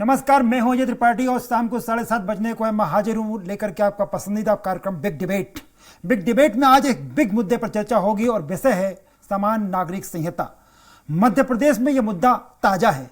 नमस्कार, मैं हूं अजय त्रिपाठी और शाम को 7:30 बजने को है मैं हाजिर हूं लेकर के आपका पसंदीदा कार्यक्रम बिग डिबेट। बिग डिबेट में आज एक बिग मुद्दे पर चर्चा होगी और विषय है समान नागरिक संहिता। मध्य प्रदेश में यह मुद्दा ताजा है,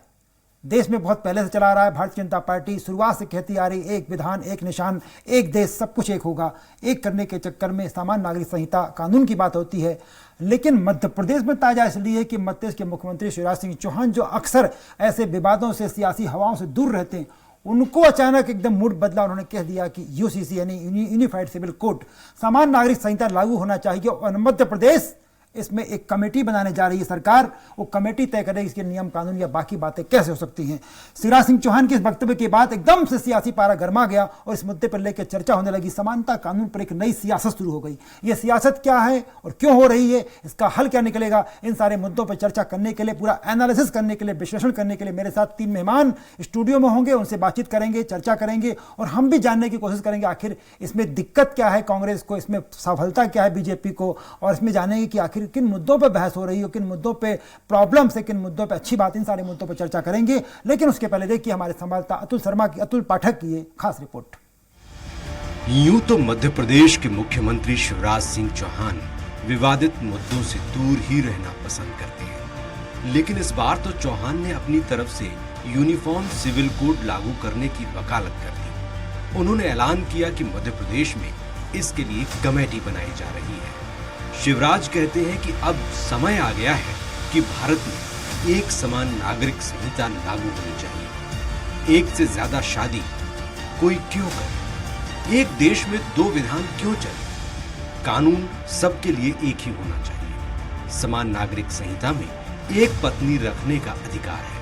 देश में बहुत पहले से चला रहा है। भारतीय जनता पार्टी शुरुआत से कहती आ रही एक विधान एक निशान एक देश सब कुछ एक होगा, एक करने के चक्कर में समान नागरिक संहिता कानून की बात होती है। लेकिन मध्य प्रदेश में ताजा इसलिए कि मध्य प्रदेश के मुख्यमंत्री शिवराज सिंह चौहान जो अक्सर ऐसे विवादों से सियासी हवाओं से दूर रहते हैं, उनको अचानक एकदम मूड बदला। उन्होंने कह दिया कि यूसीसी यानी यूनिफाइड सिविल कोड समान नागरिक संहिता लागू होना चाहिए और मध्य प्रदेश इसमें एक कमेटी बनाने जा रही है सरकार। वो कमेटी तय करेगी इसके नियम कानून या बाकी बातें कैसे हो सकती हैं। शिवराज सिंह चौहान के इस वक्तव्य के बाद एकदम से सियासी पारा गर्मा गया और इस मुद्दे पर लेकर चर्चा होने लगी। समानता कानून पर एक नई सियासत शुरू हो गई। ये सियासत क्या है और क्यों हो रही है, इसका हल क्या निकलेगा, इन सारे मुद्दों पर चर्चा करने के लिए, पूरा एनालिसिस करने के लिए, विश्लेषण करने के लिए मेरे साथ 3 मेहमान स्टूडियो में होंगे। उनसे बातचीत करेंगे, चर्चा करेंगे और हम भी जानने की कोशिश करेंगे आखिर इसमें दिक्कत क्या है कांग्रेस को, इसमें सफलता क्या है बीजेपी को, और इसमें जानेंगे कि आखिर किन मुद्दों पर बहस हो रही हो, किन मुद्दों पे प्रॉब्लम्स है, किन मुद्दों पे अच्छी बात। इन सारे मुद्दों पर चर्चा करेंगे। लेकिन उसके पहले देखिए हमारे संवाददाता अतुल पाठक की ये खास रिपोर्ट। यूं तो मध्य प्रदेश के मुख्यमंत्री शिवराज सिंह चौहान विवादित मुद्दों से दूर ही रहना पसंद करते हैं, लेकिन इस बार तो चौहान ने अपनी तरफ से यूनिफॉर्म सिविल कोड लागू करने की वकालत कर दी। उन्होंने ऐलान किया कि मध्य प्रदेश में इसके लिए कमेटी बनाई जा रही है। शिवराज कहते हैं कि अब समय आ गया है कि भारत में एक समान नागरिक संहिता लागू होनी चाहिए। एक से ज्यादा शादी कोई क्यों करे, एक देश में 2 विधान क्यों चले, कानून सबके लिए एक ही होना चाहिए। समान नागरिक संहिता में एक पत्नी रखने का अधिकार है,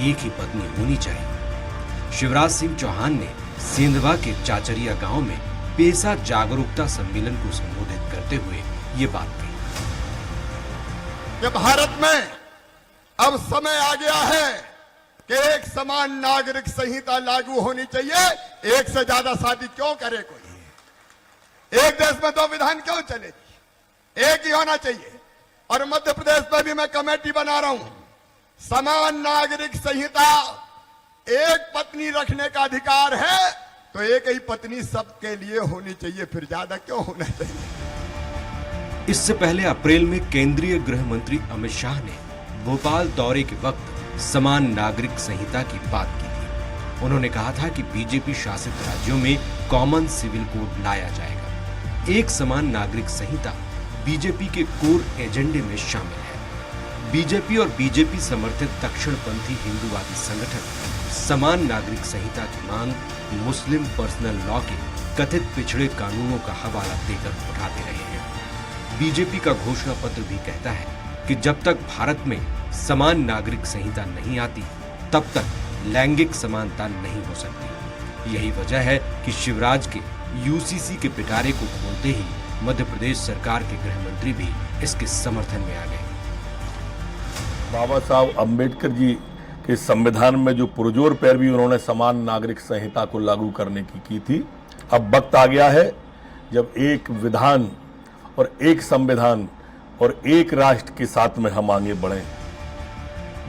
एक ही पत्नी होनी चाहिए। शिवराज सिंह चौहान ने सेंधवा के चाचरिया गांव में पेशा जागरूकता सम्मेलन को संबोधित करते हुए ये बात कही कि भारत में अब समय आ गया है कि एक समान नागरिक संहिता लागू होनी चाहिए। एक से ज्यादा शादी क्यों करे कोई, एक देश में 2 विधान क्यों चलेगी, एक ही होना चाहिए। और मध्य प्रदेश में भी मैं कमेटी बना रहा हूं। समान नागरिक संहिता, एक पत्नी रखने का अधिकार है तो एक ही पत्नी सबके लिए होनी चाहिए, फिर ज्यादा क्यों होना चाहिए। इससे पहले अप्रैल में केंद्रीय गृह मंत्री अमित शाह ने भोपाल दौरे के वक्त समान नागरिक संहिता की बात की थी। उन्होंने कहा था कि बीजेपी शासित राज्यों में कॉमन सिविल कोड लाया जाएगा। एक समान नागरिक संहिता बीजेपी के कोर एजेंडे में शामिल है। बीजेपी और बीजेपी समर्थित दक्षिणपंथी हिंदूवादी संगठन समान नागरिक संहिता की मांग मुस्लिम पर्सनल लॉ के कथित पिछड़े कानूनों का हवाला देकर उठाते रहे हैं। बीजेपी का घोषणा पत्र भी कहता है कि जब तक भारत में समान नागरिक संहिता नहीं आती तब तक लैंगिक समानता नहीं हो सकती। यही वजह है कि शिवराज के यूसीसी के पिटारे को खोलते ही मध्य प्रदेश सरकार के गृह मंत्री भी इसके समर्थन में आ गए। बाबा साहब अम्बेडकर जी के संविधान में जो पुरजोर पैरवी उन्होंने समान नागरिक संहिता को लागू करने की थी, अब वक्त आ गया है जब एक विधान और एक संविधान और एक राष्ट्र के साथ में हम आगे बढ़े।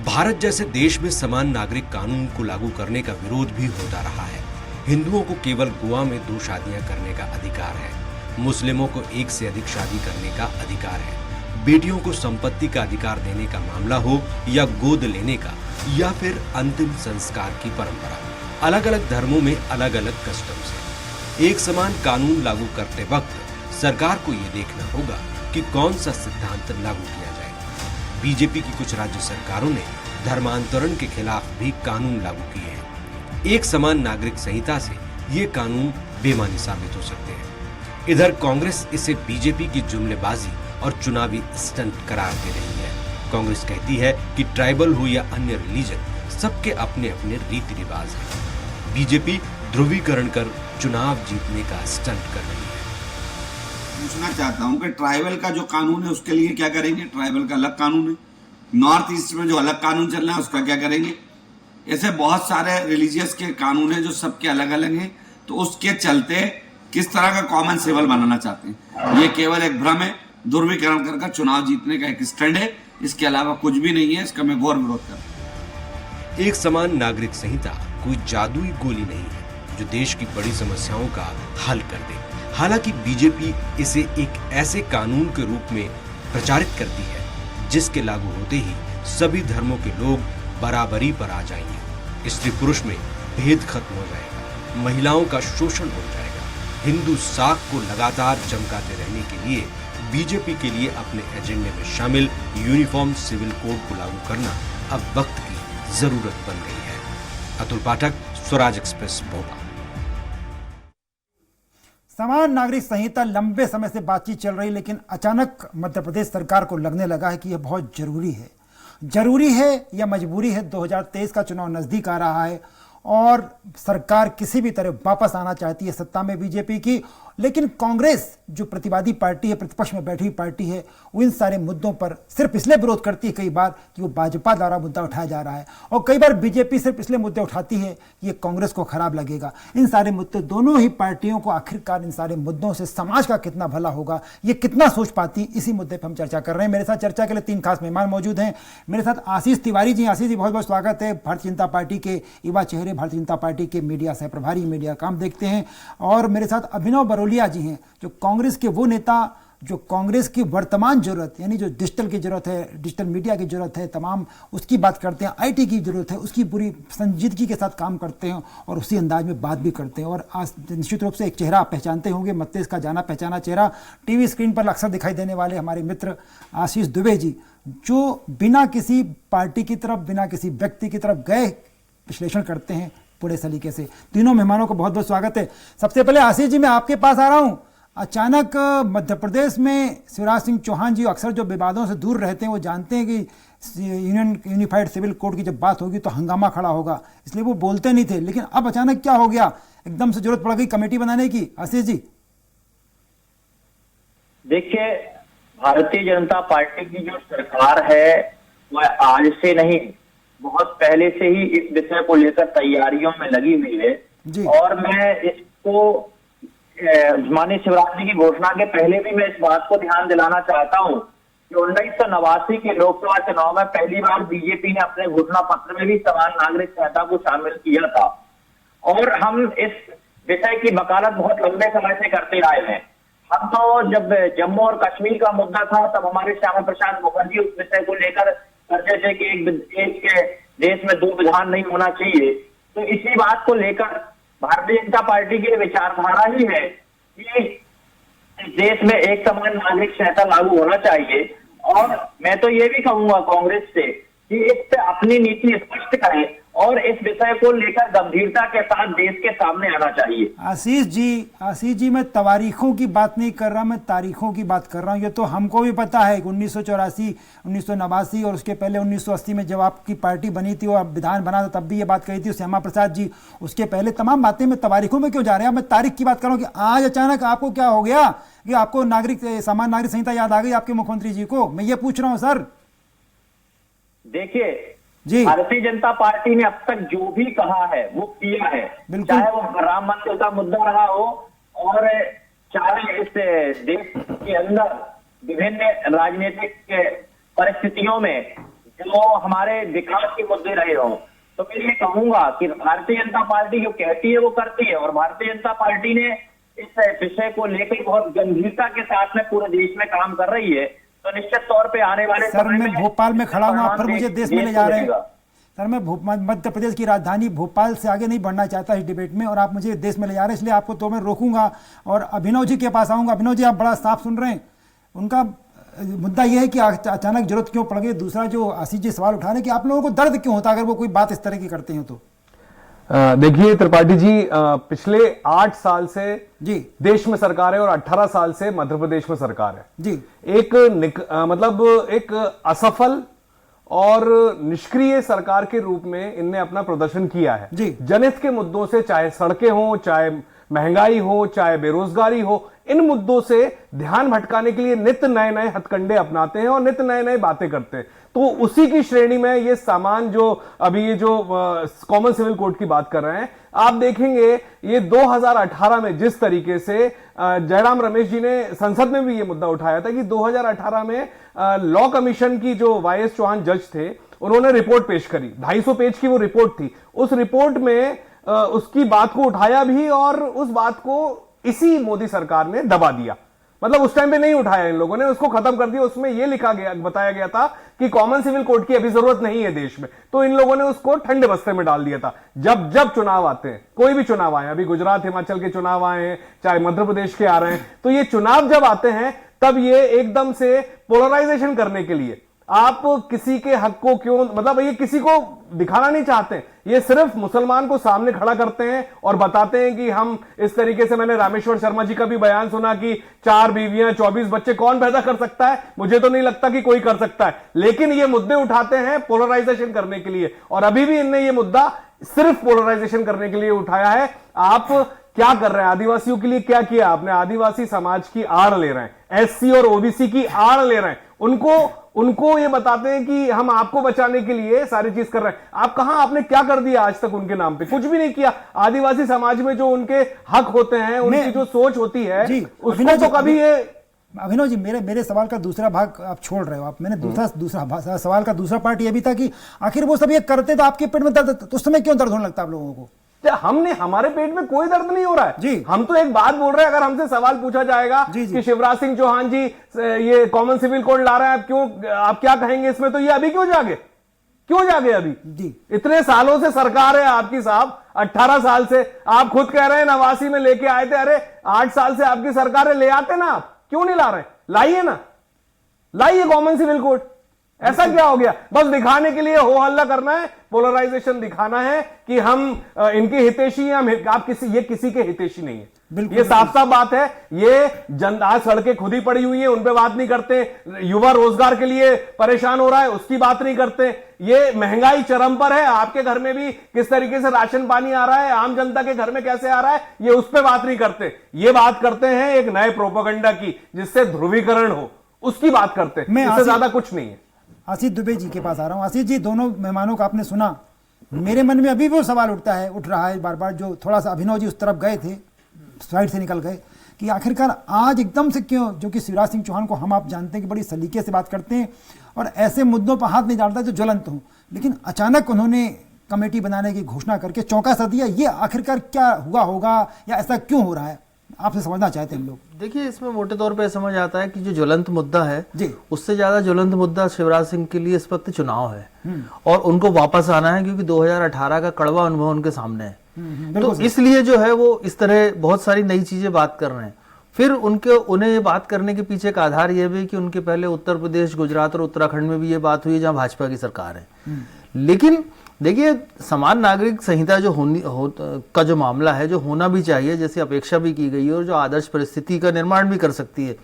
भारत जैसे देश में समान नागरिक कानून को लागू करने का विरोध भी होता रहा है। हिंदुओं को केवल गोवा में 2 शादियां करने का अधिकार है, मुस्लिमों को 1 से अधिक शादी करने का अधिकार है, बेटियों को संपत्ति का अधिकार देने का मामला हो या गोद लेने का या फिर अंतिम संस्कार की परंपरा। अलग अलग धर्मों में अलग अलग कस्टम्स है। एक समान कानून लागू करते वक्त सरकार को यह देखना होगा कि कौन सा सिद्धांत लागू किया जाए। बीजेपी की कुछ राज्य सरकारों ने धर्मांतरण के खिलाफ भी कानून लागू किए हैं। एक समान नागरिक संहिता से ये कानून बेमानी साबित हो सकते हैं। इधर कांग्रेस इसे बीजेपी की जुमलेबाजी और चुनावी स्टंट करार दे रही है। कांग्रेस कहती है कि ट्राइबल हो या अन्य रिलीजन, सबके अपने अपने रीति रिवाज हैं। बीजेपी ध्रुवीकरण कर चुनाव जीतने का स्टंट कर रही है। पूछना चाहता हूं कि ट्राइबल का जो कानून है उसके लिए क्या करेंगे? ट्राइबल का अलग कानून है। नॉर्थ ईस्ट में जो अलग कानून चल रहा है उसका क्या करेंगे? ऐसे बहुत सारे रिलीजियस के कानून है जो सबके अलग अलग हैं, तो उसके चलते किस तरह का कॉमन सिविल बनाना चाहते हैं? ये केवल एक भ्रम है, ध्रुवीकरण कर चुनाव जीतने का एक स्टैंड है, इसके अलावा कुछ भी नहीं है। इसका मैं घोर विरोध करता हूं। एक समान नागरिक संहिता कोई जादुई गोली नहीं है जो देश की बड़ी समस्याओं का हल कर दे। हालांकि बीजेपी इसे एक ऐसे कानून के रूप में प्रचारित करती है जिसके लागू होते ही सभी धर्मों के लोग बराबरी पर आ जाएंगे, स्त्री पुरुष में भेद खत्म हो जाएगा, महिलाओं का शोषण हो जाएगा। हिंदू साख को लगातार चमकाते रहने के लिए बीजेपी के लिए अपने एजेंडे में शामिल यूनिफॉर्म सिविल कोड को लागू करना अब वक्त की जरूरत बन गई है। अतुल पाठक, स्वराज एक्सप्रेस, भोपाल। समान नागरिक संहिता लंबे समय से बातचीत चल रही, लेकिन अचानक मध्य प्रदेश सरकार को लगने लगा है कि यह बहुत जरूरी है या मजबूरी है। 2023 का चुनाव नजदीक आ रहा है और सरकार किसी भी तरह वापस आना चाहती है सत्ता में बीजेपी की, लेकिन कांग्रेस जो प्रतिवादी पार्टी है, प्रतिपक्ष में बैठी हुई पार्टी है, वो इन सारे मुद्दों पर सिर्फ इसलिए विरोध करती है कई बार कि वो भाजपा द्वारा मुद्दा उठाया जा रहा है, और कई बार बीजेपी सिर्फ इसलिए मुद्दे उठाती है कि ये कांग्रेस को खराब लगेगा। इन सारे मुद्दे दोनों ही पार्टियों को आखिरकार इन सारे मुद्दों से समाज का कितना भला होगा, ये कितना सोच पाती, इसी मुद्दे पर हम चर्चा कर रहे हैं। मेरे साथ चर्चा के लिए 3 खास मेहमान मौजूद हैं। मेरे साथ आशीष तिवारी जी। आशीष जी, बहुत बहुत स्वागत है। भारतीय जनता पार्टी के युवा चेहरे, भारतीय जनता पार्टी के मीडिया सह प्रभारी, मीडिया काम देखते हैं। और मेरे साथ अभिनव बरोलिया जी हैं, जो कांग्रेस के वो नेता जो कांग्रेस की वर्तमान जरूरत, यानी जो डिजिटल की जरूरत है, डिजिटल मीडिया की जरूरत है, तमाम उसकी बात करते हैं, आईटी की जरूरत है, उसकी पूरी संजीदगी के साथ काम करते हैं और उसी अंदाज में बात भी करते हैं। और आज निश्चित रूप से एक चेहरा आप पहचानते होंगे, मत्तेज का जाना पहचाना चेहरा, टीवी स्क्रीन पर अक्सर दिखाई देने वाले हमारे मित्र आशीष दुबे जी, जो बिना किसी पार्टी की तरफ, बिना किसी व्यक्ति की तरफ गए विश्लेषण करते हैं पूरे सलीके से। तीनों मेहमानों को बहुत बहुत स्वागत है। सबसे पहले आशीष जी, मैं आपके पास आ रहा हूं। अचानक मध्य प्रदेश में शिवराज सिंह चौहान जी अक्सर जो विवादों से दूर रहते हैं, वो जानते हैं कि यूनिफाइड सिविल कोड की जब बात होगी तो हंगामा खड़ा होगा, इसलिए वो बोलते नहीं थे। लेकिन अब अचानक क्या हो गया, एकदम से जरूरत पड़ गई कमेटी बनाने की। आशीष जी, देखिए, भारतीय जनता पार्टी की जो सरकार है वह आज से नहीं, बहुत पहले से ही इस विषय को लेकर तैयारियों में लगी हुई है जी। और मैं इसको माननीय शिवराज जी की घोषणा के पहले भी मैं इस बात को ध्यान दिलाना चाहता हूं कि 1989 के लोकसभा चुनाव में पहली बार बीजेपी ने अपने घोषणा पत्र में भी समान नागरिक संहिता को शामिल किया था और हम इस विषय की वकालत बहुत लंबे समय से करते आए हैं। हम तो जब जम्मू और कश्मीर का मुद्दा था तब हमारे श्यामा प्रसाद मुखर्जी उस विषय को लेकर करते थे कि एक के देश में 2 विधान नहीं होना चाहिए। तो इसी बात को लेकर भारतीय जनता पार्टी की विचारधारा ही है कि इस देश में एक समान नागरिक संहिता लागू होना चाहिए। और मैं तो ये भी कहूंगा कांग्रेस से कि इस पे अपनी नीति स्पष्ट करें और इस विषय को लेकर गंभीरता के साथ देश के सामने आना चाहिए। आशीष जी, मैं तवारीखों की बात नहीं कर रहा, मैं तारीखों की बात कर रहा हूँ। ये तो हमको भी पता है कि 1984, 1989 और उसके पहले 1980 में जब आपकी पार्टी बनी थी और विधान बना था तब भी ये बात कही थी श्यामा प्रसाद जी। उसके पहले तमाम बातें, मैं तवारीखों में क्यों जा रहे हैं, मैं तारीख की बात कर रहा हूँ कि आज अचानक आपको क्या हो गया कि आपको समान नागरिक संहिता याद आ गई आपके मुख्यमंत्री जी को। मैं ये पूछ रहा हूँ सर। देखिए जी, भारतीय जनता पार्टी ने अब तक जो भी कहा है वो किया है, चाहे वो राम मंदिर का मुद्दा रहा हो और चाहे इस देश के अंदर विभिन्न राजनीतिक परिस्थितियों में जो हमारे विकास के मुद्दे रहे हो। तो मैं ये कहूंगा कि भारतीय जनता पार्टी जो कहती है वो करती है और भारतीय जनता पार्टी ने इस विषय को लेकर बहुत गंभीरता के साथ में पूरे देश में काम कर रही है। तो निश्चित तौर पे आने वाले सर, मैं भोपाल में खड़ा हूँ, आप फिर मुझे देश में ले जा रहे हैं। सर, मैं मध्य प्रदेश की राजधानी भोपाल से आगे नहीं बढ़ना चाहता इस डिबेट में और आप मुझे देश में ले जा रहे हैं, इसलिए आपको तो मैं रोकूंगा और अभिनव जी के पास आऊंगा। अभिनव जी, आप बड़ा साफ सुन रहे हैं, उनका मुद्दा यह है कि अचानक जरूरत क्यों पड़ गई। दूसरा जो आशीष जी सवाल उठा रहे हैं कि आप लोगों को दर्द क्यों होता अगर वो कोई बात इस तरह की करते हैं तो। देखिए त्रिपाठी जी, पिछले 8 साल से जी देश में सरकार है और 18 साल से मध्य प्रदेश में सरकार है जी। एक असफल और निष्क्रिय सरकार के रूप में इनने अपना प्रदर्शन किया है जी। जनहित के मुद्दों से, चाहे सड़कें हो, चाहे महंगाई हो, चाहे बेरोजगारी हो, इन मुद्दों से ध्यान भटकाने के लिए नित्य नए नए हथकंडे अपनाते हैं और नित्य नए नए बातें करते हैं। तो उसी की श्रेणी में ये सामान जो अभी ये जो कॉमन सिविल कोड की बात कर रहे हैं, आप देखेंगे ये 2018 में जिस तरीके से जयराम रमेश जी ने संसद में भी ये मुद्दा उठाया था कि 2018 में लॉ कमीशन की जो वाईएस चौहान जज थे उन्होंने रिपोर्ट पेश करी, 250 पेज की वो रिपोर्ट थी। उस रिपोर्ट में उसकी बात को उठाया भी और उस बात को इसी मोदी सरकार ने दबा दिया। मतलब उस टाइम पे नहीं उठाया इन लोगों ने, उसको खत्म कर दिया। उसमें यह लिखा गया, बताया गया था कि कॉमन सिविल कोड की अभी जरूरत नहीं है देश में, तो इन लोगों ने उसको ठंडे बस्ते में डाल दिया था। जब जब चुनाव आते हैं, कोई भी चुनाव आए, अभी गुजरात हिमाचल के चुनाव आए हैं, चाहे मध्य प्रदेश के आ रहे हैं, तो ये चुनाव जब आते हैं तब ये एकदम से पोलराइजेशन करने के लिए आप किसी के हक को क्यों, मतलब ये किसी को दिखाना नहीं चाहते, ये सिर्फ मुसलमान को सामने खड़ा करते हैं और बताते हैं कि हम इस तरीके से। मैंने रामेश्वर शर्मा जी का भी बयान सुना कि 4 बीवियां 24 बच्चे कौन पैदा कर सकता है, मुझे तो नहीं लगता कि कोई कर सकता है, लेकिन ये मुद्दे उठाते हैं पोलराइजेशन करने के लिए। और अभी भी इनने ये मुद्दा सिर्फ पोलराइजेशन करने के लिए उठाया है। आप क्या कर रहे हैं? आदिवासियों के लिए क्या किया आपने? आदिवासी समाज की आड़ ले रहे हैं, एससी और ओबीसी की आड़ ले रहे हैं, उनको ये बताते हैं कि हम आपको बचाने के लिए सारी चीज कर रहे हैं। आप कहां, आपने क्या कर दिया आज तक उनके नाम पे? कुछ भी नहीं किया। आदिवासी समाज में जो उनके हक होते हैं, उनकी जो सोच होती है, उसको तो कभी ये। अभिनव जी, मेरे सवाल का दूसरा भाग आप छोड़ रहे हो। आप मैंने दूसरा सवाल का दूसरा पार्ट ये भी था कि आखिर वो सब ये करते तो आपके पेट में दर्द, तो उस समय क्यों दर्द होने लगता है आप लोगों को? हमारे पेट में कोई दर्द नहीं हो रहा है जी। हम तो एक बात बोल रहे हैं। अगर हमसे सवाल पूछा जाएगा कि शिवराज सिंह चौहान जी ये कॉमन सिविल कोड ला रहे हैं, आप क्या कहेंगे इसमें? तो ये अभी क्यों जागे अभी जी? इतने सालों से सरकार है आपकी साहब, 18 साल से। आप खुद कह रहे हैं 89 में लेके आए थे, अरे 8 साल से आपकी सरकार है, ले आते ना, आप क्यों नहीं ला रहे? लाइए ना, लाइए कॉमन सिविल कोड। ऐसा क्या हो गया? बस दिखाने के लिए हो हल्ला करना है, पोलराइजेशन दिखाना है कि हम इनके हितैषी हैं। आप किसी के हितैषी नहीं है, ये साफ साफ बात है। ये आज सड़कें खुद ही पड़ी हुई है, उन पे बात नहीं करते। युवा रोजगार के लिए परेशान हो रहा है, उसकी बात नहीं करते। ये महंगाई चरम पर है, आपके घर में भी किस तरीके से राशन पानी आ रहा है, आम जनता के घर में कैसे आ रहा है, ये उस पर बात नहीं करते। ये बात करते हैं एक नए प्रोपेगेंडा की, जिससे ध्रुवीकरण हो, उसकी बात करते हैं। इससे ज्यादा कुछ नहीं है। आशीष दुबे जी के पास आ रहा हूं। आशीष जी, दोनों मेहमानों का आपने सुना, मेरे मन में अभी भी वो सवाल उठ रहा है बार बार, जो थोड़ा सा अभिनव जी उस तरफ गए थे, साइड से निकल गए, कि आखिरकार आज एकदम से क्यों, जो कि शिवराज सिंह चौहान को हम आप जानते हैं कि बड़ी सलीके से बात करते हैं और ऐसे मुद्दों पर हाथ नहीं डालता जो ज्वलंत हों, लेकिन अचानक उन्होंने कमेटी बनाने की घोषणा करके चौंका सा दिया। ये आखिरकार क्या हुआ होगा या ऐसा क्यों हो रहा है, आपसे समझना चाहते हैं हम लोग। देखिए, इसमें मोटे तौर पे समझ आता है कि जो ज्वलंत मुद्दा है जी, उससे ज्यादा ज्वलंत मुद्दा शिवराज सिंह के लिए इस वक्त चुनाव है और उनको वापस आना है, क्योंकि 2018 का कड़वा अनुभव उनके सामने है। तो इसलिए जो है वो इस तरह बहुत सारी नई चीजें बात कर रहे हैं। फिर उन्हें ये बात करने के पीछे का आधार ये भी कि उनके पहले उत्तर प्रदेश, गुजरात और उत्तराखंड में भी ये बात हुई है जहां भाजपा की सरकार है। लेकिन देखिए, समान नागरिक संहिता का जो मामला है, जो होना भी चाहिए, जैसे अपेक्षा भी की गई है और जो आदर्श परिस्थिति का निर्माण भी कर सकती है,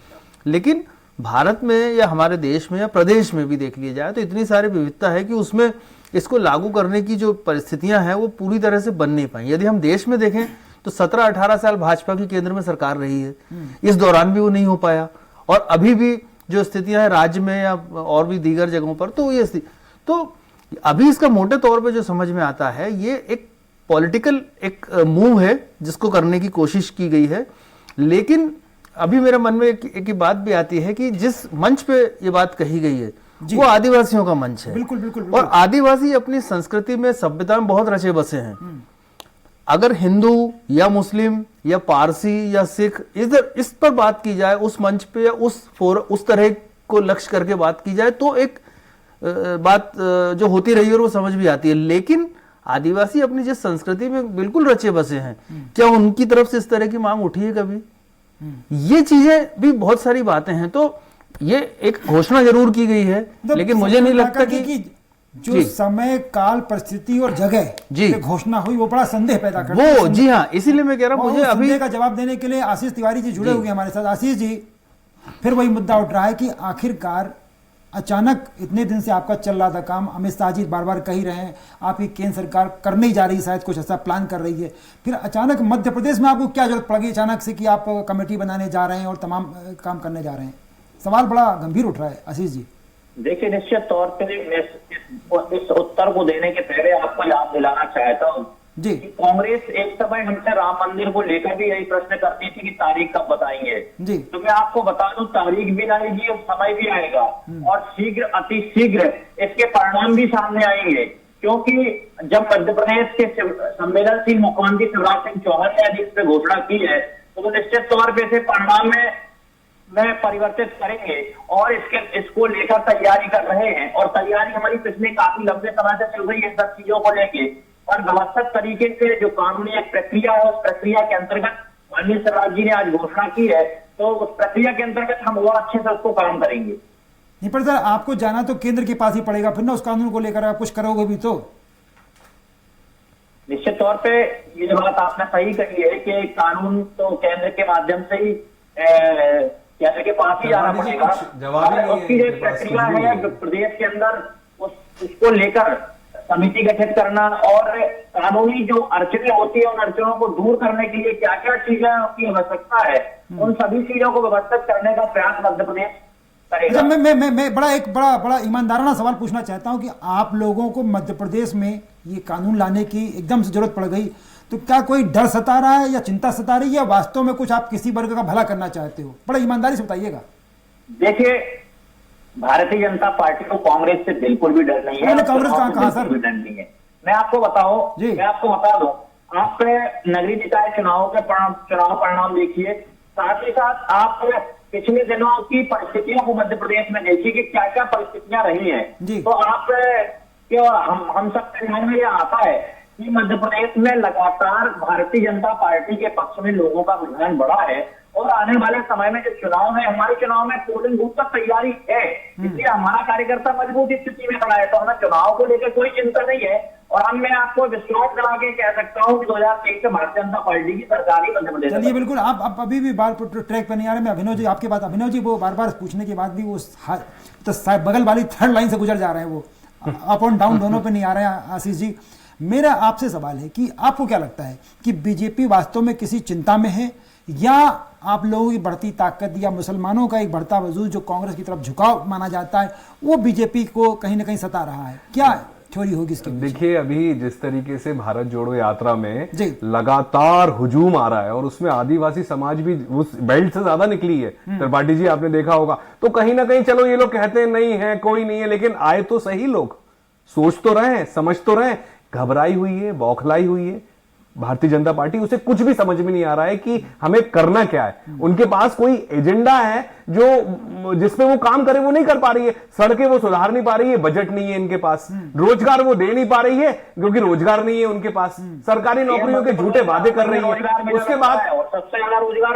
लेकिन भारत में या हमारे देश में या प्रदेश में भी देख लिया जाए तो इतनी सारी विविधता है कि उसमें इसको लागू करने की जो परिस्थितियां हैं वो पूरी तरह से बन नहीं पाई। यदि हम देश में देखें तो 17-18 साल भाजपा की केंद्र में सरकार रही है, इस दौरान भी वो नहीं हो पाया। और अभी भी जो स्थितियां हैं राज्य में या और भी दीगर जगहों पर, तो ये तो अभी इसका मोटे तौर पे जो समझ में आता है, ये एक पॉलिटिकल एक मूव है जिसको करने की कोशिश की गई है। लेकिन अभी मेरे मन में एक बात भी आती है कि जिस मंच पे ये बात कही गई है वो आदिवासियों का मंच है। बिल्कुल, बिल्कुल, बिल्कुल। और आदिवासी अपनी संस्कृति में, सभ्यता में बहुत रचे बसे हैं। अगर हिंदू या मुस्लिम या पारसी या सिख इस पर बात की जाए, उस मंच पे या उस तरह को लक्ष्य करके बात की जाए, तो एक बात जो होती रही है और वो समझ भी आती है। लेकिन आदिवासी अपनी जिस संस्कृति में बिल्कुल रचे बसे हैं, क्या उनकी तरफ से इस तरह की मांग उठी है कभी? ये चीजें भी बहुत सारी बातें हैं। तो ये एक घोषणा जरूर की गई है, लेकिन मुझे नहीं लगता कि जो समय, काल, परिस्थिति और जगह जी घोषणा हुई वो बड़ा संदेह पैदा करती है। जी हाँ, इसीलिए मैं कह रहा हूं, मुझे अभी का जवाब देने के लिए आशीष तिवारी जी जुड़े हुए हमारे साथ। आशीष जी, फिर वही मुद्दा उठ रहा है कि आखिरकार अचानक इतने दिन से आपका चल रहा था काम, अमित शाह जी बार बार कह ही रहे हैं, आपकी केंद्र सरकार करने ही जा रही है, शायद कुछ ऐसा प्लान कर रही है, फिर अचानक मध्य प्रदेश में आपको क्या जरूरत पड़ गई अचानक से कि आप कमेटी बनाने जा रहे हैं और तमाम काम करने जा रहे हैं? सवाल बड़ा गंभीर उठ रहा है आशीष जी। देखिए, निश्चित तौर पर इस उत्तर को देने के पहले आपको याद दिलाना चाहता हूँ जी कि कांग्रेस एक समय हमसे राम मंदिर को लेकर भी यही प्रश्न करती थी कि तारीख कब बताएंगे। जी। तो मैं आपको बता दूं, तारीख भी आएगी और समय भी आएगा, और शीघ्र अति शीघ्र इसके परिणाम भी सामने आएंगे। क्योंकि जब मध्य प्रदेश के संवेदनशील मुख्यमंत्री शिवराज सिंह चौहान ने यदि इस पे घोषणा की है, तो वो निश्चित तौर पे इसे परिणाम में परिवर्तित करेंगे और इसको लेकर तैयारी कर रहे हैं। और तैयारी हमारी पिछले काफी लंबे समय से चल रही है सब चीजों को लेके, और व्यवस्थित तरीके से जो कानूनी एक प्रक्रिया है, उस प्रक्रिया के अंतर्गत माननीय शिवराज जी ने आज घोषणा की है, तो उस प्रक्रिया के अंतर्गत हम और अच्छे से उसको काम करेंगे। नहीं पर सर, आपको जाना तो केंद्र के पास ही पड़ेगा फिर ना, उस कानून को लेकर आप कुछ करोगे भी तो। निश्चित तौर पे ये बात आपने सही कही है कि कानून तो केंद्र के माध्यम से ही केंद्र के पास ही जाना पड़ेगा। उसकी जो प्रक्रिया है प्रदेश के अंदर, उसको लेकर समिति गठित करना और कानूनी जो अड़चनें होती है उन अड़चनों को दूर करने के लिए क्या क्या चीजें की आवश्यकता है, उन सभी चीजों को व्यवस्थित करने का प्रयास मध्य प्रदेश करेगा। मैं बड़ा ईमानदाराना सवाल पूछना चाहता हूं कि आप लोगों को मध्य प्रदेश में ये कानून लाने की एकदम से जरूरत पड़ गई, तो क्या कोई डर सता रहा है या चिंता सता रही है, या वास्तव में कुछ आप किसी वर्ग का भला करना चाहते हो? बड़ा ईमानदारी से बताइएगा। देखिए, भारतीय जनता पार्टी को कांग्रेस से बिल्कुल भी डर नहीं है। कांग्रेस कहाँ सर? डर नहीं है। मैं आपको बता दूं, आप नगरीय निकाय चुनाव परिणाम देखिए, साथ ही साथ आप पिछले दिनों की परिस्थितियों को मध्य प्रदेश में देखिए कि क्या क्या परिस्थितियां रही हैं। तो आप हम सबके ध्यान में यह आता है कि मध्य प्रदेश में लगातार भारतीय जनता पार्टी के पक्ष में लोगों का रुझान बढ़ा है, और आने वाले समय में जो चुनाव है, हमारे चुनाव में पोलिंग बूथ तक तैयारी है, इसलिए हमारा कार्यकर्ता मजबूत स्थिति में खड़ा है। तो हमें चुनाव को लेकर कोई चिंता नहीं है, और मैं आपको विश्वास दिला के कह सकता हूँ कि 2023 से भारतीय जनता पार्टी की सरकार ही मध्य प्रदेश। चलिए बिल्कुल, आप अभी भी बार ट्रैक पर नहीं आ रहे। मैं अभिनव जी आपके बात, अभिनव जी वो बार बार पूछने के बाद भी वो तो बगल वाली थर्ड लाइन से गुजर जा रहे हैं, वो अप और डाउन दोनों पे नहीं आ रहे हैं। आशीष जी, मेरा आपसे सवाल है कि आपको क्या लगता है कि बीजेपी वास्तव में किसी चिंता में है, या आप लोगों की बढ़ती ताकत या मुसलमानों का एक बढ़ता वजूद जो कांग्रेस की तरफ झुकाव माना जाता है, वो बीजेपी को कहीं ना कहीं सता रहा है? क्या थ्योरी होगी इसकी? देखिए, अभी जिस तरीके से भारत जोड़ो यात्रा में लगातार हुजूम आ रहा है, और उसमें आदिवासी समाज भी उस बेल्ट से ज्यादा निकली है, त्रिपाठी जी आपने देखा होगा, तो कहीं ना कहीं चलो ये लोग कहते हैं नहीं है, कोई नहीं है, लेकिन आए तो सही लोग, सोच तो रहे हैं, समझ तो रहे हैं। घबराई हुई है, बौखलाई हुई है भारतीय जनता पार्टी, उसे कुछ भी समझ में नहीं आ रहा है कि हमें करना क्या है। उनके पास कोई एजेंडा है जो जिसपे वो काम करे, वो नहीं कर पा रही है। सड़कें वो सुधार नहीं पा रही है, बजट नहीं है इनके पास। रोजगार वो दे नहीं पा रही है क्योंकि रोजगार नहीं है उनके पास। सरकारी नौकरियों के झूठे वादे कर रही है। उसके बाद सबसे ज्यादा रोजगार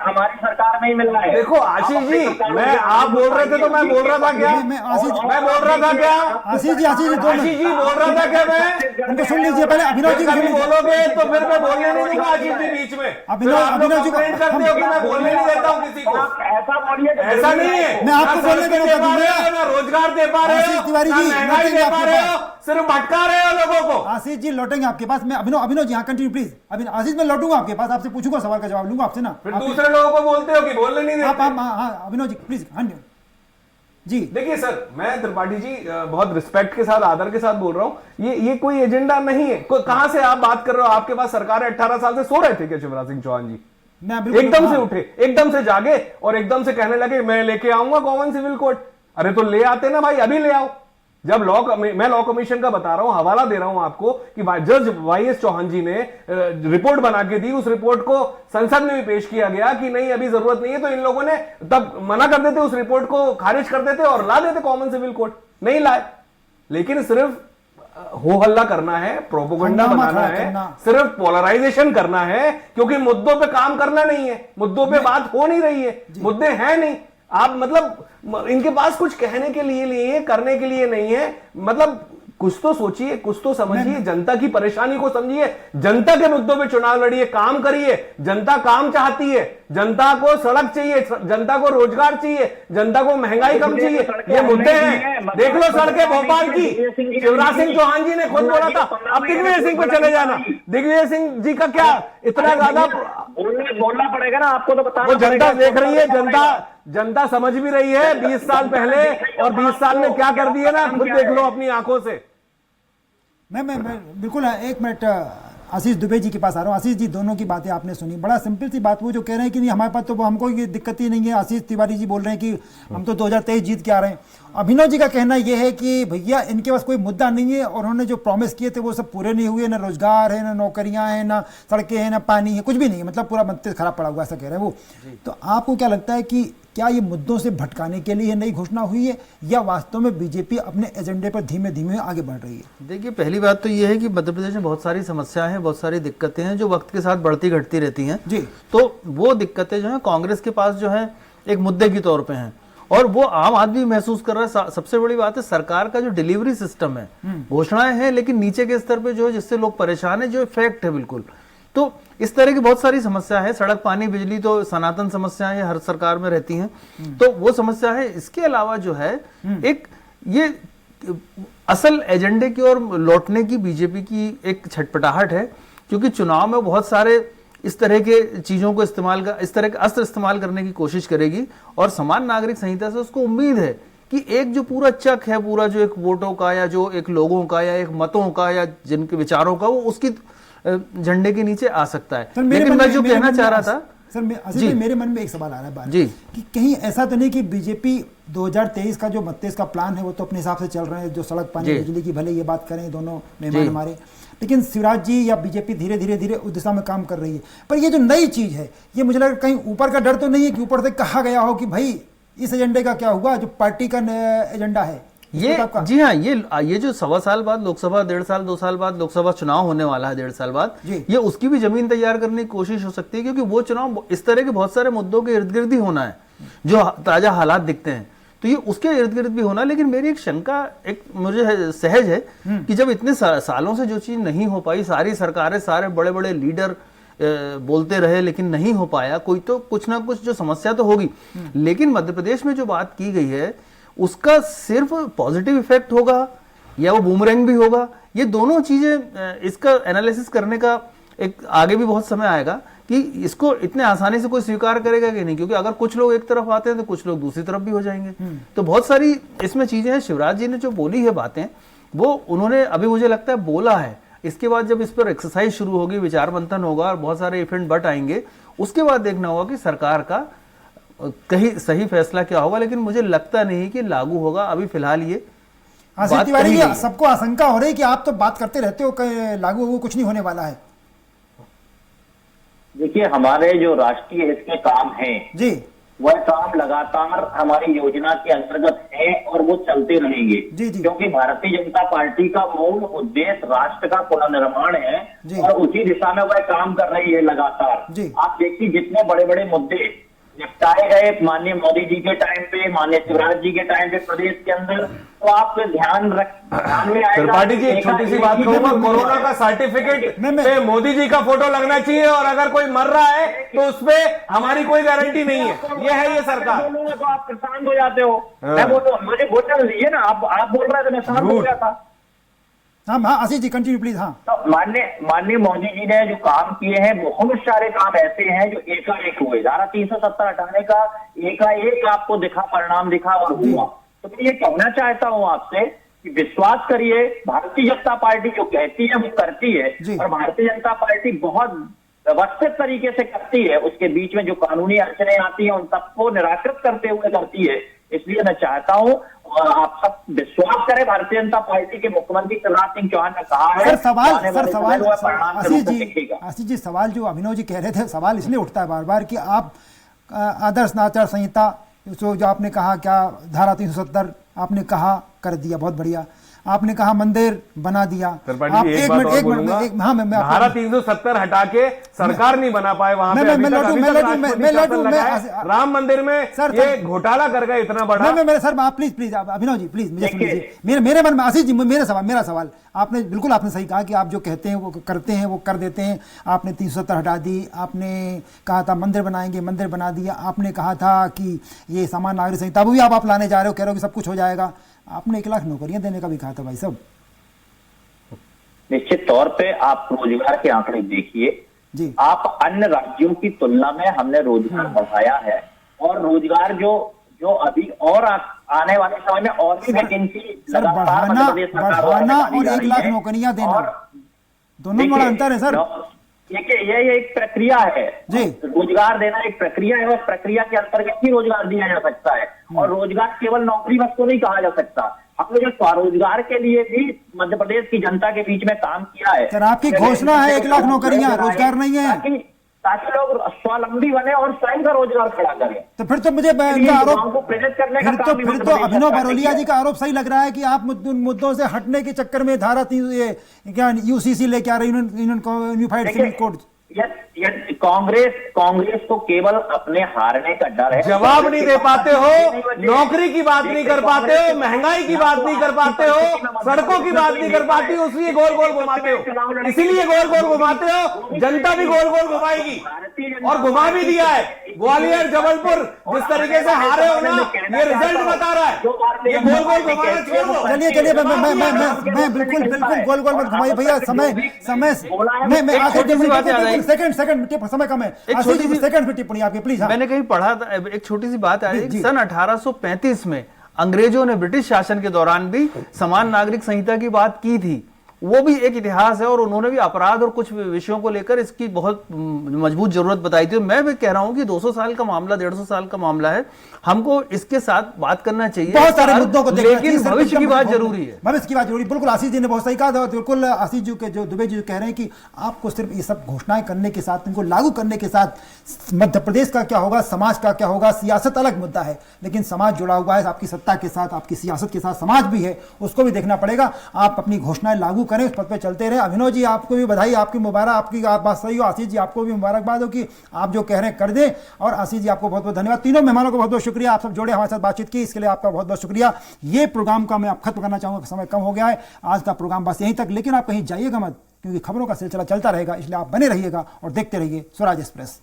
हमारी सरकार में ही मिल रहा है। देखो आशीष जी, मैं आप बोल रहे थे तो मैं बोल रहा था क्या? मैं बोल रहा था क्या? आशीष जी बोल रहा था क्या? मैं सुन लीजिए पहले, अभिनव जी बोलोगे तो फिर मैं बोलने नहीं दूंगा आशीष जी बीच में। अभिनव जी करते हो कि मैं बोलने नहीं देता हूँ किसी को। ऐसा नहीं है, मैं आपको बोलने दे पा रहे हो, ना रोजगार दे पा रहे हो, तिवारी जी महंगाई दे पा रहे हो, सिर्फ भटका रहे हो लोगों को। आशीष जी लौटेंगे आपके पास। मैं अभिनव जी, हाँ कंटिन्यू प्लीज। आशीष मैं लौटूंगा आपके पास, आपसे पूछूंगा, सवाल का जवाब लूंगा आपसे ना। फिर दूसरे लोगों को बोलते हो कि बोलने नहीं देते। हाँ अभिनव जी प्लीज। हाँ जी, देखिए सर, मैं त्रिपाठी जी बहुत रिस्पेक्ट के साथ, आदर के साथ बोल रहा हूं, ये कोई एजेंडा नहीं है। कहां से आप बात कर रहे हो? आपके पास सरकार है, 18 साल से सो रहे थे क्या शिवराज सिंह चौहान जी? एकदम से उठे, एकदम से जागे और एकदम से कहने लगे मैं लेके आऊंगा कॉमन सिविल कोड। अरे तो ले आते ना भाई, अभी ले आओ। जब मैं लॉ कमीशन का बता रहा हूं, हवाला दे रहा हूं आपको कि जज वाईएस चौहान जी ने रिपोर्ट बना के दी। उस रिपोर्ट को संसद में भी पेश किया गया कि नहीं अभी जरूरत नहीं है, तो इन लोगों ने तब मना कर देते, उस रिपोर्ट को खारिज कर देते और ला देते कॉमन सिविल कोड। नहीं लाए, लेकिन सिर्फ हो हल्ला करना है, प्रोपोगंडा बनाना है, सिर्फ पोलराइजेशन करना है, क्योंकि मुद्दों पे काम करना नहीं है, मुद्दों पे बात हो नहीं रही है, मुद्दे हैं नहीं। आप मतलब इनके पास कुछ कहने के लिए नहीं है, करने के लिए नहीं है। मतलब कुछ तो सोचिए, कुछ तो समझिए, जनता की परेशानी को समझिए, जनता के मुद्दों पे चुनाव लड़िए, काम करिए। जनता काम चाहती है, जनता को सड़क चाहिए, जनता को रोजगार चाहिए, जनता को महंगाई कम चाहिए, ये मुद्दे हैं। देख लो सड़कें भोपाल की, शिवराज सिंह चौहान जी ने खुद बोला था। अब दिग्विजय सिंह पे चले जाना, दिग्विजय सिंह जी का क्या इतना ज्यादा बोलना पड़ेगा ना आपको, तो बताना। वो जनता देख रही है, जनता समझ भी रही है 20 साल पहले और 20 साल में क्या कर दिए ना, खुद देख लो अपनी आंखों से। मैं बिल्कुल, एक मिनट आशीष दुबे जी के पास आ रहा हूँ। आशीष जी, दोनों की बातें आपने सुनी, बड़ा सिंपल सी बात, वो जो कह रहे हैं कि नहीं हमारे पास तो हमको ये दिक्कत ही नहीं है। आशीष तिवारी जी बोल रहे हैं कि हम तो 2023 जीत के आ रहे हैं। अभिनव जी का कहना यह है कि भैया इनके पास कोई मुद्दा नहीं है और उन्होंने जो प्रॉमिस किए थे वो सब पूरे नहीं हुए, ना रोजगार है, ना नौकरियां हैं, ना सड़कें हैं, ना पानी है, कुछ भी नहीं है, मतलब पूरा मत्ते खराब पड़ा हुआ, ऐसा कह रहे हैं वो। तो आपको क्या लगता है कि क्या ये मुद्दों से भटकाने के लिए नई घोषणा हुई है या वास्तव में बीजेपी अपने एजेंडे पर धीमे धीमे आगे बढ़ रही है? देखिए, पहली बात तो ये है कि मध्य प्रदेश में बहुत सारी समस्याएं हैं, बहुत सारी दिक्कतें हैं जो वक्त के साथ बढ़ती घटती रहती हैं जी। तो वो दिक्कतें जो हैं कांग्रेस के पास जो है एक मुद्दे के तौर पे हैं और वो आम आदमी महसूस कर रहा है। सबसे बड़ी बात है सरकार का जो डिलीवरी सिस्टम है, घोषणाएं हैं लेकिन नीचे के स्तर पे जो है जिससे लोग परेशान है, जो फैक्ट है बिल्कुल। तो इस तरह की बहुत सारी समस्या है। सड़क, पानी, बिजली तो सनातन समस्याएं हर सरकार में रहती हैं, तो वो समस्या है। इसके अलावा जो है एक ये असल एजेंडे की ओर लौटने की बीजेपी की एक छटपटाहट है, क्योंकि चुनाव में बहुत सारे इस तरह के चीजों को इस तरह के अस्त्र इस्तेमाल करने की कोशिश करेगी और समान नागरिक संहिता से उसको उम्मीद है कि एक जो पूरा चक है, पूरा जो एक वोटों का या जो एक लोगों का या एक मतों का या जिनके विचारों का, वो उसकी झंडे के नीचे आ सकता है। लेकिन मैं जो कहना चाह रहा था सर, मेरे मन में एक सवाल आ रहा है जी कि कहीं ऐसा तो नहीं कि बीजेपी 2023 का जो 32 का प्लान है वो तो अपने हिसाब से चल रहे हैं, जो सड़क, पानी, बिजली की भले ये बात करें दोनों मेहमान हमारे, लेकिन शिवराज जी या बीजेपी धीरे धीरे उस दिशा में काम कर रही है। पर ये जो नई चीज है, ये मुझे लगा कहीं ऊपर का डर तो नहीं है कि ऊपर से कहा गया हो कि भाई इस एजेंडे का क्या हुआ, जो पार्टी का एजेंडा है ये। जी हाँ, ये जो 1.25 साल बाद लोकसभा, 1.5 साल 2 साल बाद लोकसभा चुनाव होने वाला है, 1.5 साल बाद, ये उसकी भी जमीन तैयार करने की कोशिश हो सकती है, क्योंकि वो चुनाव इस तरह के बहुत सारे मुद्दों के इर्द गिर्द ही होना है जो ताजा हालात दिखते हैं, तो ये उसके इर्द गिर्द भी होना। लेकिन मेरी एक शंका एक मुझे सहज है कि जब इतने सालों से जो चीज नहीं हो पाई, सारी सरकारें, सारे बड़े बड़े लीडर बोलते रहे लेकिन नहीं हो पाया, कोई तो कुछ ना कुछ जो समस्या तो होगी। लेकिन मध्य प्रदेश में जो बात की गई है उसका सिर्फ पॉजिटिव इफेक्ट होगा या वो बूमरैंग भी होगा, ये दोनों चीजें इसका एनालिसिस करने का एक आगे भी बहुत समय आएगा कि इसको इतने आसानी से कोई स्वीकार करेगा कि नहीं, क्योंकि अगर कुछ लोग एक तरफ आते हैं तो कुछ लोग दूसरी तरफ भी हो जाएंगे। तो बहुत सारी इसमें चीजें हैं। शिवराज जी ने जो बोली है बातें, वो उन्होंने अभी मुझे लगता है बोला है, इसके बाद जब इस पर एक्सरसाइज शुरू होगी, विचार मंथन होगा और बहुत सारे इवेंट बट आएंगे, उसके बाद देखना होगा कि सरकार का कहीं सही फैसला क्या होगा। लेकिन मुझे लगता नहीं कि लागू होगा अभी फिलहाल। ये तिवारी, सबको आशंका हो रही है कि आप तो बात करते रहते हो लागू हो, कुछ नहीं होने वाला है। देखिए, हमारे जो राष्ट्रीय हित के काम हैं जी, वह काम लगातार हमारी योजना के अंतर्गत है और वो चलते रहेंगे। जी जी। क्योंकि भारतीय जनता पार्टी का मूल उद्देश्य राष्ट्र का पुनर्निर्माण है और उसी दिशा में वह काम कर रही है लगातार। आप देखिए, जितने बड़े बड़े मुद्दे निपटाए गए माननीय मोदी जी के टाइम पे, माननीय शिवराज जी के टाइम पे प्रदेश के अंदर, तो आप ध्यान में आएगा। त्रिपाठी जी, एक छोटी सी बात कहूंगा, कोरोना का सर्टिफिकेट पे मोदी जी का फोटो लगना चाहिए और अगर कोई मर रहा है तो उसपे हमारी कोई गारंटी नहीं है। ये है ये सरकार। बोलूंगा तो आप शांत हो जाते हो। मैं बोलूँ, मुझे बोलने दीजिए ना, आप बोल रहे थे, मैं शांत हो गया था। हाँ आशीष जी कंटिन्यू प्लीज। हाँ, तो माननीय मोदी जी ने जो काम किए हैं, बहुत सारे काम ऐसे हैं जो एकाएक हुए। धारा 370 हटाने का एकाएक आपको परिणाम दिखा और हुआ। तो मैं ये कहना चाहता हूं आपसे कि विश्वास करिए, भारतीय जनता पार्टी जो कहती है वो करती है और भारतीय जनता पार्टी बहुत व्यवस्थित तरीके से करती है। उसके बीच में जो कानूनी अड़चने आती हैं उन सबको निराकृत करते हुए करती है। इसलिए मैं चाहता हूं आप सब विश्वास करें, भारतीय जनता पार्टी के मुख्यमंत्री शिवराज सिंह चौहान ने कहा है। आशीष जी, सवाल जो अभिनव जी कह रहे थे, सवाल इसलिए उठता है बार बार कि आप आदर्श आचार संहिता जो आपने कहा, क्या धारा 370 आपने कहा कर दिया, बहुत बढ़िया। आपने कहा मंदिर बना दिया। आप एक मिनट, हाँ, मैं धारा 370 हटा के सरकार नहीं बना पाए वहां पे। राम मंदिर में ये घोटाला कर गए इतना बड़ा। सर आप प्लीज अभिनव जी प्लीज मुझे सुनिए। मेरे मन में आशीष जी, मेरा सवाल, आपने बिल्कुल सही कहा कि आप जो कहते हैं वो करते हैं, वो कर देते हैं। आपने 370 हटा दी, आपने कहा था मंदिर बनाएंगे, मंदिर बना दिया। आपने कहा था कि ये सामान्य नागरिक संहिता वो भी आप लाने जा रहे हो, कह रहे हो कि सब कुछ हो जाएगा। आपने 1 लाख नौकरियां देने का भी कहा था भाई साहब। निश्चित तौर पे आप रोजगार के आंकड़े देखिए, आप अन्य राज्यों की तुलना में हमने रोजगार बढ़ाया है और रोजगार जो अभी और आने वाले समय में और भी वैकेंसी बढ़ाना और 1 लाख नौकरियां देना। दोनों में बड़ा अंतर है सर। ये एक प्रक्रिया है जी। रोजगार देना एक प्रक्रिया है, और प्रक्रिया के अंतर्गत ही रोजगार दिया जा सकता है। और रोजगार केवल नौकरी बस को नहीं कहा जा सकता। हमने जो स्वरोजगार के लिए भी मध्य प्रदेश की जनता के बीच में काम किया है। सर आपकी घोषणा है 1 लाख नौकरियां, रोजगार नहीं है, ताकि लोग स्वावलंबी बने और स्वयं का रोजगार खड़ा करें। तो फिर तो मुझे इनका आरोप, प्रेरित करने का काम भी फिर तो अभिनव बरोलिया जी का आरोप सही लग रहा है कि आप उन मुद्दों से हटने के चक्कर में धारा क्या यूसीसी लेके आ रही यूनिफाइड सिविल कोड। कांग्रेस को केवल अपने हारने का डर है। जवाब नहीं दे पाते हो, नौकरी की बात नहीं कर पाते हो, महंगाई की बात नहीं कर पाते हो, सड़कों की बात नहीं कर पाती हो, इसलिए गोल गोल घुमाते हो, इसीलिए गोल गोल घुमाते हो। जनता भी गोल गोल घुमाएगी और घुमा भी दिया है। ग्वालियर जबलपुर जिस तरीके से हारे हो ना, ये रिजल्ट बता रहा है। ये गोल गोल घुमाना छोड़ दो। चलिए मैं बिल्कुल गोल गोल मत घुमाइए भैया। समय मैं आखिर सेकंड समय कम है, सेकंड पे टिप्पणी आपकी प्लीज। मैंने कहीं पढ़ा था, एक छोटी सी बात आई, सन 1835 में अंग्रेजों ने ब्रिटिश शासन के दौरान भी समान नागरिक संहिता की बात की थी। वो भी एक इतिहास है और उन्होंने भी अपराध और कुछ विषयों को लेकर इसकी बहुत मजबूत जरूरत बताई थी। मैं भी कह रहा हूं कि 200 साल का मामला, 150 साल का मामला है, हमको इसके साथ बात करना चाहिए, बहुत सारे मुद्दों को देखना, लेकिन भविष्य की बात जरूरी है। भविष्य की बात जरूरी। बिल्कुल आशीष जी ने बहुत सही कहा था। बिल्कुल आशीष जी के जो दुबे जी कह रहे हैं कि आपको सिर्फ ये सब घोषणाएं करने के साथ, इनको लागू करने के साथ मध्य प्रदेश का क्या होगा, समाज का क्या होगा, सियासत अलग मुद्दा है, लेकिन समाज जुड़ा हुआ है आपकी सत्ता के साथ, आपकी सियासत के साथ समाज भी है, उसको भी देखना पड़ेगा। आप अपनी घोषणाएं लागू करें, उस पद पर चलते रहे। अभिनव जी आपको भी बधाई, आपकी मुबारक, आपकी बात सही हो। आशीष जी आपको भी मुबारकबाद हो कि आप जो कह रहे हैं कर दें, और आशीष जी आपको बहुत बहुत धन्यवाद। तीनों मेहमानों को बहुत बहुत शुक्रिया, आप सब जोड़े हमारे साथ बातचीत की, इसके लिए आपका बहुत बहुत शुक्रिया। ये प्रोग्राम का मैं अब खत्म करना चाहूंगा, समय कम हो गया है, आज का प्रोग्राम बस यहीं तक। लेकिन आप कहीं जाइएगा मत, क्योंकि खबरों का सिलसिला चलता रहेगा, इसलिए आप बने रहिएगा और देखते रहिए स्वराज एक्सप्रेस।